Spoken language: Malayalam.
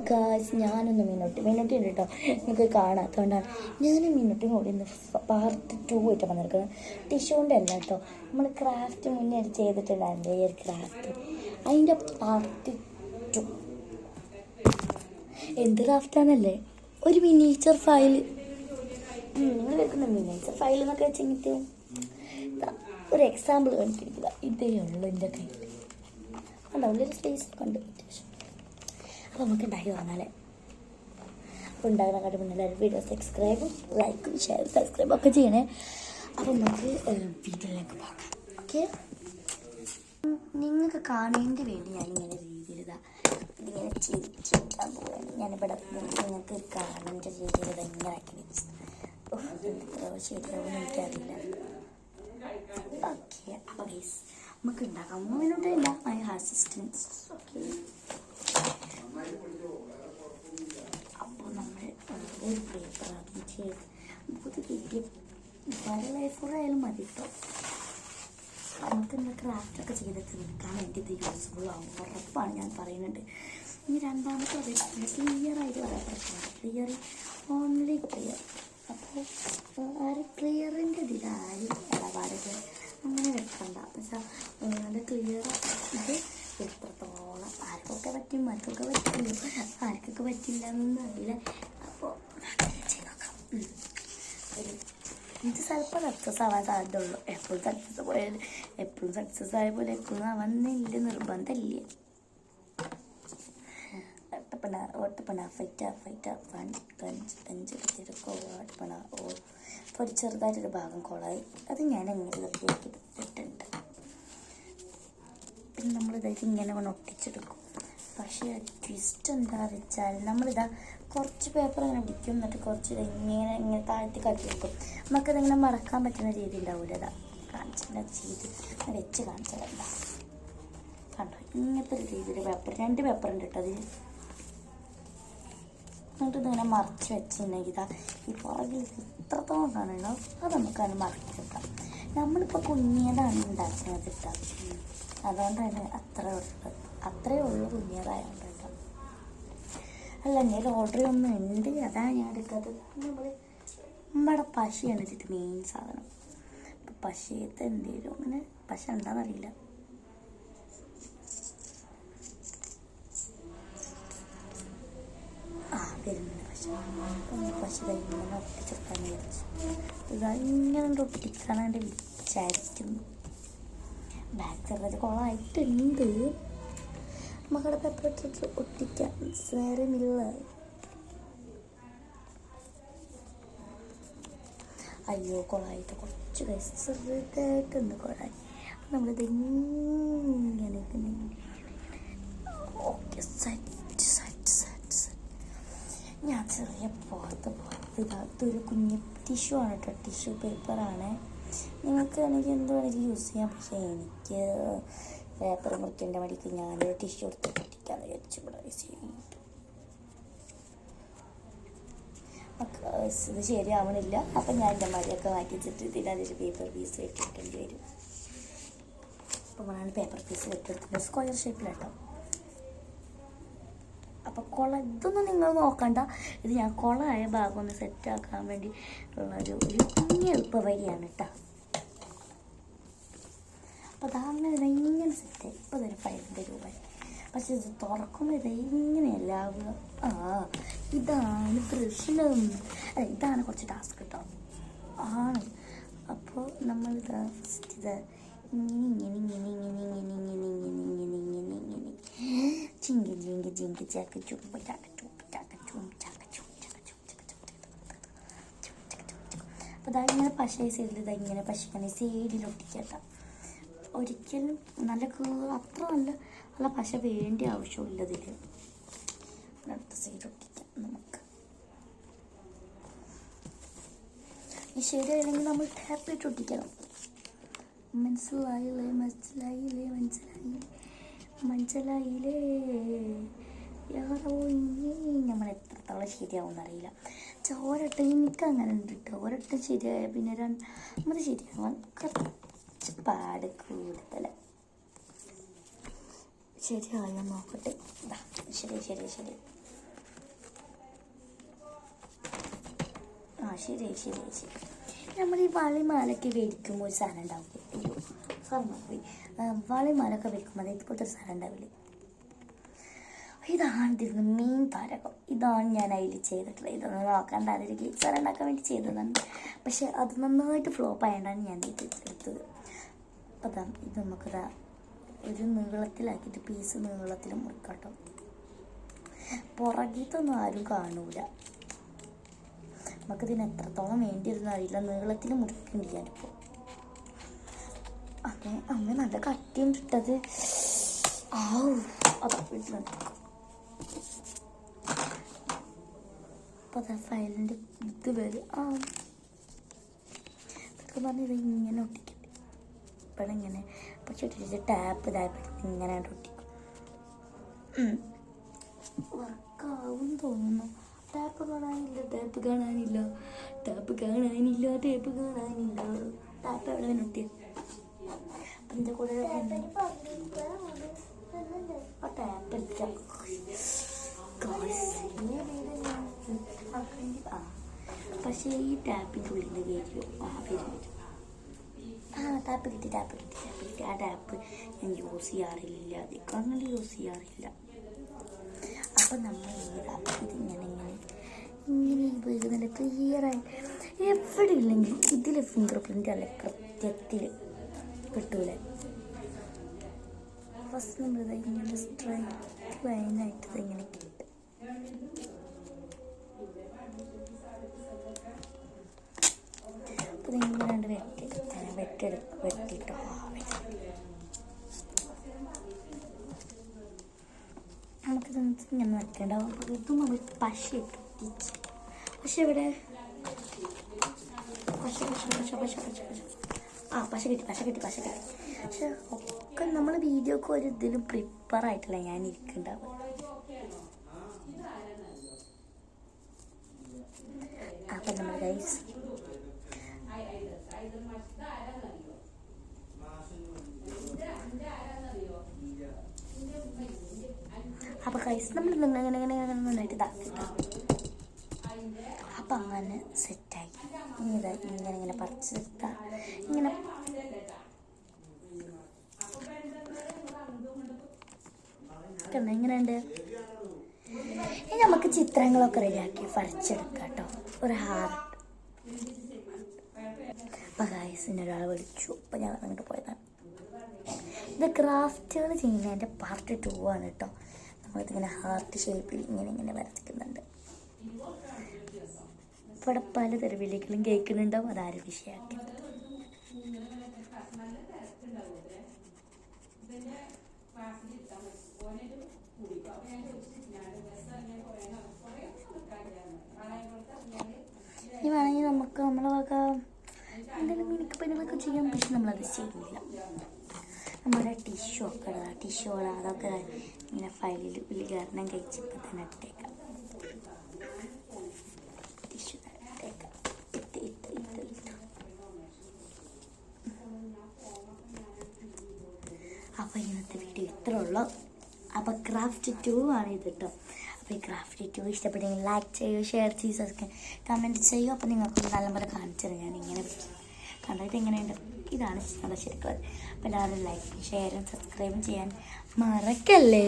ഗായ്സ്, ഞാനൊന്ന് മിന്നോട്ടി ഉണ്ട് കേട്ടോ, നിങ്ങൾക്ക് കാണാത്തതുകൊണ്ടാണ്. ഞാനും മിന്നോട്ടിയും കൂടി ഇന്ന് പാർട്ട് 2 ആയിട്ട് വന്നിരിക്കുന്നത്. ടിഷ്യൂൻ്റെ അല്ല കേട്ടോ, നമ്മൾ ക്രാഫ്റ്റ് മുന്നേ ചെയ്തിട്ടുണ്ടായിരുന്നു. ഈ ഒരു ക്രാഫ്റ്റ് അതിൻ്റെ പാർട്ട് 2. എന്ത് ക്രാഫ്റ്റാണല്ലേ, ഒരു മിനിയേച്ചർ ഫയൽ. നിങ്ങൾ വെക്കുന്ന മിനിയേച്ചർ ഫയൽ എന്നൊക്കെ വെച്ചെങ്കിൽ ഒരു എക്സാമ്പിൾ കണ്ടിരിക്കുക. ഇതേ ഉള്ളൂ എൻ്റെ കയ്യിൽ. ഉണ്ടാവില്ല, ഒരു സ്പേസ് ഒക്കെ ഉണ്ട് അത്യാവശ്യം. അപ്പോൾ നമുക്ക് ഉണ്ടാക്കി വാങ്ങാല്ലേ. അപ്പോൾ ഉണ്ടാകുന്ന മുന്നേ എല്ലാവരും വീഡിയോ സബ്സ്ക്രൈബും ലൈക്കും ഷെയറും സബ്സ്ക്രൈബും ഒക്കെ ചെയ്യണേ. അപ്പോൾ നമുക്ക് വീഡിയോയിലേക്ക് പോകാം. ഓക്കെ, നിങ്ങൾക്ക് കാണേണ്ടി വേണ്ടി ഞാനിങ്ങനെ രീതിയിൽ ഇതിങ്ങനെ ചിരിക്കാൻ പോവുകയാണ്. ഞാനിവിടെ നിങ്ങൾക്ക് കാണേണ്ട രീതിയിൽ ഇതെങ്ങനെ ആക്കി വെച്ചു. ശരിയാവും എനിക്കറിയില്ല. ഓക്കെ, അപ്പോൾ ഗൈസ് നമുക്ക് ഉണ്ടാക്കാം. 3 മിനിറ്റ് ഇല്ല, മൈ അസിസ്റ്റൻസ്. ഓക്കെ, അപ്പോൾ നമ്മൾ ഒരു പേപ്പർ ആദ്യം ചെയ്ത് നമുക്ക് കിട്ടി വളരെ ലൈഫായാലും മതി കേട്ടോ. നമുക്ക് എന്താ ക്രാഫ്റ്റൊക്കെ ചെയ്തിട്ട് നിൽക്കാൻ വേണ്ടി ഇത് യൂസ്ഫുൾ ആവും, ഉറപ്പാണ് ഞാൻ പറയുന്നുണ്ട്. ഇനി രണ്ടാമത്തെ അതേപോലെ ക്ലിയറായിട്ട് പറയാൻ പറ്റില്ല. Clear, only clear. അപ്പോൾ ആരും ക്ലിയറിൻ്റെ ഇതിൽ ആരും ഇടപാടുകൾ അങ്ങനെ വെക്കണ്ട. എന്നുവെച്ചാൽ നല്ല ക്ലിയർ ഇത് എത്രത്തോളം ആർക്കൊക്കെ പറ്റും, ആർക്കൊക്കെ പറ്റില്ല, ആർക്കൊക്കെ പറ്റില്ല എന്നൊന്നും അറിയില്ല. അപ്പോൾ ചെയ്ത് നോക്കാം. ഇത് ചിലപ്പോൾ സക്സസ് ആവാൻ സാധ്യതയുള്ളൂ. എപ്പോഴും സക്സസ് പോയാൽ എപ്പോഴും സക്സസ് ആയ പോലെ എപ്പോഴും ആവാന്നില്ല, നിർബന്ധമില്ല. ഓട്ടപ്പണ ഫൈറ്റ 5 എടുത്തിരിക്കോ. ഓട്ടപ്പണ ഒരു ചെറുതായിട്ടൊരു ഭാഗം കോളായി. അത് ഞാൻ എങ്ങനെ റെഡിയാക്കി ഇട്ടിട്ടുണ്ട്. പിന്നെ നമ്മളിതായിട്ട് ഇങ്ങനെ കൊണ്ട് ഒട്ടിച്ചെടുക്കും. പക്ഷേ ട്വിസ്റ്റ് എന്താ വെച്ചാൽ നമ്മളിതാ കുറച്ച് പേപ്പർ ഇങ്ങനെ പിടിക്കും, എന്നിട്ട് കുറച്ച് ഇങ്ങനെ താഴ്ത്തി കട്ടി വെക്കും. നമുക്കതിങ്ങനെ മറക്കാൻ പറ്റുന്ന രീതി ഉണ്ടാവില്ല. അതാ കാണിച്ചിട്ട് ചെയ്ത് വെച്ച് കാണിച്ചതല്ല കണ്ടോ. ഇങ്ങനത്തെ ഒരു രീതിയിൽ പേപ്പർ 2 പേപ്പർ ഉണ്ട് കേട്ടോ അതിൽ. എന്നിട്ട് ഇതിങ്ങനെ മറച്ച് വെച്ചിട്ടുണ്ടെങ്കിൽ ഇതാ ഈ പുറകിൽ എത്രത്തോളം കാണുന്നുണ്ടോ അത് നമുക്കത് മറച്ച് വെക്കാം. നമ്മളിപ്പോൾ കുഞ്ഞിയതാണ് ഉണ്ടാക്കുന്നത് കേട്ടോ, അതുകൊണ്ടാണ് അത്രയേ ഉള്ളൂ കുഞ്ഞിയതായതുകൊണ്ട് കേട്ടോ. അല്ല, എൻ്റെ ഓർഡർ ഒന്നും ഉണ്ട്, അതാണ് ഞാൻ എടുക്കാത്തത്. നമ്മുടെ പശയാണ് ഇതിട്ട് മെയിൻ സാധനം. ഇപ്പം പശയത്തെ എന്തെങ്കിലും അങ്ങനെ പശ ഉണ്ടാകുന്നറിയില്ല. വരുന്നുണ്ട് പശ ഇങ്ങനെ ഒട്ടിച്ചെടുക്കാൻ വിചാരിച്ചു. ഇങ്ങനെ ഒട്ടിക്കാനായിട്ട് വിചാരിക്കുന്നു. ബാക്ക് ചെറുതായിട്ട് കുളമായിട്ടുണ്ട്. നമുക്കവിടെ പേപ്പർ ഇട്ടിട്ട് ഒട്ടിക്കാം, നേരമില്ല. അയ്യോ, കുളമായിട്ട് കുറച്ച് ചെറുതായിട്ടുണ്ട് കുളമായി. അപ്പം നമ്മളിത് ഇങ്ങനെ ഓക്കെ സെറ്റ്. ഞാൻ ചെറിയ പുറത്ത് ഇതൊരു കുഞ്ഞ് ടിഷ്യൂ ആണ് കേട്ടോ, ടിഷ്യൂ പേപ്പറാണ്. നിങ്ങൾക്ക് വേണമെങ്കിൽ എന്ത് വേണമെങ്കിൽ യൂസ് ചെയ്യാം. പക്ഷേ എനിക്ക് പേപ്പർ മുറിക്കേണ്ട മടിക്ക് ഞാൻ ടിഷ്യൂ എടുത്ത് പൊട്ടിക്കാന്ന് വിചാരിച്ചു. ഇവിടെ ഇത് ശരിയാവണില്ല. അപ്പം ഞാൻ എൻ്റെ മടിയൊക്കെ മാറ്റി വെച്ചിട്ട് ഇതിനതിൽ പേപ്പർ പീസ് വെട്ടിയെടുക്കേണ്ടി വരും. അപ്പോൾ നമ്മളാണ് പേപ്പർ പീസ് വെട്ടിയെടുത്തിട്ട് സ്ക്വയർ ഷേപ്പിലാട്ടോ. അപ്പോൾ ഇതൊന്നും നിങ്ങൾ നോക്കണ്ട. ഇത് ഞാൻ കുളമായ ഭാഗം ഒന്ന് സെറ്റാക്കാൻ വേണ്ടി ഉള്ളൊരു കുഞ്ഞ് എളുപ്പ വഴിയാണ് കേട്ടോ. അപ്പോൾ അതങ്ങനെ ഇതെങ്ങനെ സെറ്റായി. ഇപ്പോൾ ഇതൊരു 500 രൂപ. പക്ഷെ ഇത് തുറക്കുമ്പോൾ ഇതെങ്ങനെയല്ല ആവുക. ഇതാണ് പ്രശ്നം. ഇതാണ് കുറച്ച് ടാസ്ക് കേട്ടോ ആണ്. അപ്പോൾ നമ്മളിത് ഫസ്റ്റ് ഇത് ഇങ്ങനെ ജിങ്കി ചാക്ക ചുമ്പ ചാക്ക ചുമ്പ ചാക്ക ചുമ്പ ചാക്ക ചുമ്പ ചാക്ക ചുമ്പ. അപ്പോൾ ഇങ്ങനെ പശ സൈഡിൽ ഇങ്ങനെ പശ ഇങ്ങനെ സൈഡിലൊട്ടിക്കട്ടോ. ഒരിക്കലും നല്ല അത്ര നല്ല പശ വേണ്ടി ആവശ്യമില്ല ഇതിൽ. അടുത്ത സൈഡ് ഒട്ടിക്കാം നമുക്ക്. ഈ ശരിയായില്ലെങ്കിൽ നമ്മൾ ടാപ്പ് ഇട്ട് ഒട്ടിക്കണം. മനസ്സിലായില്ലേ യാറോ. ഇനി നമ്മൾ എത്രത്തോളം ശരിയാവുമെന്ന് അറിയില്ല. ഒരട്ടം എനിക്ക് അങ്ങനെ ഉണ്ട് കേട്ടോ. ഒരട്ടം ശരിയായ പിന്നെ രണ്ടാമത് ശരിയാവാൻ കുറച്ച് പാട് കൂടുതൽ. ശരിയായോ നോക്കട്ടെ. ശരി ശരി. നമ്മൾ ഈ വളമാലൊക്കെ മേടിക്കുമ്പോൾ ഒരു സാധനം ഉണ്ടാവില്ലേ? അയ്യോ സാധനം പോയി. വളമാലൊക്കെ മേടിക്കുമ്പോൾ ഇതുപോലത്തെ ഒരു സാധനം ഉണ്ടാവില്ലേ? ഇതാണ് ഇതിന് മെയിൻ താരകം. ഇതാണ് ഞാൻ അതിൽ ചെയ്തിട്ടുള്ളത്. ഇതൊന്ന് നോക്കാണ്ട് അതൊരു കേക്ക് സാധനം ഉണ്ടാക്കാൻ വേണ്ടി ചെയ്തതാണ്. പക്ഷെ അത് നന്നായിട്ട് ഫ്ലോപ്പ് ആയതുകൊണ്ടാണ് ഞാൻ ഇത് എടുത്തത്. അപ്പം ഇത് നമുക്കിതാ ഒരു നീളത്തിലാക്കിയിട്ട് പീസ് നീളത്തിൽ മുറിക്കാട്ടോ. പുറകിത്തൊന്നും ആരും കാണൂല. നമുക്കിതിന് എത്രത്തോളം വേണ്ടിയിരുന്ന അറിയില്ല. നീളത്തിൽ മുറിക്കേണ്ടി ഞാനിപ്പോൾ. അമ്മ നല്ല കട്ടിയും ഇട്ടത്. അതാ വീട്ടിലുണ്ട്. അപ്പോൾ അതാ ഫയലിൻ്റെ ഇത് വരും. ഇതൊക്കെ പറഞ്ഞ് ഇത് ഇങ്ങനെ ഒട്ടിക്കട്ടെ. ഇപ്പോഴും ഇങ്ങനെ പക്ഷെ ഒട്ടിച്ച് ടാപ്പ് ഇതായപ്പോഴത്തേക്ക് ഇങ്ങനെ ഒട്ടിക്കും. വർക്കാവും തോന്നുന്നു. ടാപ്പ് കാണാനില്ല. ടാപ്പ് എവിടെ ഒട്ടിയത്? അപ്പം ഇതിൻ്റെ കൂടെ ആ ടാപ്പില്ല. പക്ഷേ ഈ ടാപ്പിൻ്റെ ഉള്ളിൽ വരും. ടാപ്പ് കിട്ടി. ആ ടാപ്പ് ഞാൻ യൂസ് ചെയ്യാറില്ല. അധികം യൂസ് ചെയ്യാറില്ല. അപ്പം നമ്മൾ ഇതിങ്ങനെ നല്ല ക്ലിയറായി എവിടെ ഇല്ലെങ്കിൽ ഇതിൽ ഫിംഗർ പ്രിൻ്റ് അല്ല കൃത്യത്തിൽ കിട്ടൂല. ഫസ്റ്റ് നമ്മൾ ഇങ്ങനെ സ്ട്രൈറ്റ് ലൈനായിട്ട് ഇതിങ്ങനെ കിട്ടും. അപ്പോൾ ഇങ്ങനെ വെട്ടിട്ടോ. നമുക്കിത് ഇങ്ങനെ വെക്കേണ്ടാവും. ഇതും നമ്മൾ പശ ഇട്ടു ടീച്ച്. പക്ഷെ ഇവിടെ പശ കിട്ടി. പക്ഷെ ഒക്കെ നമ്മൾ വീഡിയോക്ക് ഒരു ഇതിലും പ്രിപ്പയർ ആയിട്ടില്ല ഞാൻ ഇരിക്കുന്നുണ്ടാവുക. അപ്പം നമ്മൾ ഗൈസ് നമ്മൾ നന്നായിട്ട് ഇതാക്കിട്ടോ. അപ്പം അങ്ങനെ സെറ്റായി. ഇങ്ങനെ പറിച്ചെടുത്താൽ ഇങ്ങനെ എങ്ങനെയുണ്ട്? ഇനി നമുക്ക് ചിത്രങ്ങളൊക്കെ റെഡിയാക്കി വരച്ചെടുക്കാം കേട്ടോ. ഒരു ഹാർട്ട്. അപ്പം ഗൈസിന് ഒരാൾ വിളിച്ചു. അപ്പം ഞാൻ അങ്ങോട്ട് പോയതാണ്. ഇത് ക്രാഫ്റ്റുകൾ ചെയ്യുന്നതിൻ്റെ പാർട്ട് 2 ആണ് കേട്ടോ. നമ്മളിതിങ്ങനെ ഹാർട്ട് ഷേപ്പിൽ ഇങ്ങനെ വരച്ചിക്കുന്നുണ്ട്. ഇവിടെ പല തെരുവിലേക്കും കേൾക്കുന്നുണ്ടാവും. അതാരും വിഷയമാക്കുന്നത്. ഇനി വേണമെങ്കിൽ നമുക്ക് നമ്മളെ വക എന്തെങ്കിലും മിനുക്ക് ചെയ്യാം. പക്ഷെ നമ്മളത് ചെയ്യില്ല. നമ്മുടെ ടിഷ്യൂകൾ അതൊക്കെ ഇങ്ങനെ ഫയലിൽ ഉദ്ഘാടനം കഴിച്ചപ്പോൾ തന്നെ ഇട്ടേക്കാം. ടിഷ്യൂ ഇട്ടേക്കാം. അപ്പോൾ ഇന്നത്തെ വീഡിയോ ഇത്രേ ഉള്ളൂ. അപ്പോൾ ക്രാഫ്റ്റ് 2 ആണ് ഇത് കേട്ടോ. അപ്പോൾ ഈ ക്രാഫ്റ്റ് 2 ഇഷ്ടപ്പെട്ടെങ്കിൽ ലൈക്ക് ചെയ്യൂ, ഷെയർ ചെയ്യൂ, സബ്സ്ക്രൈബ് കമൻറ്റ് ചെയ്യൂ. അപ്പോൾ നിങ്ങൾക്ക് നല്ലപോലെ കാണിച്ചത് ഞാൻ ഇങ്ങനെ കണ്ടിട്ട് എങ്ങനെയുണ്ട്. ഇതാണ് ശരിക്കും. അപ്പോൾ എല്ലാവരും ലൈക്കും ഷെയറും സബ്സ്ക്രൈബും ചെയ്യാൻ മറക്കല്ലേ.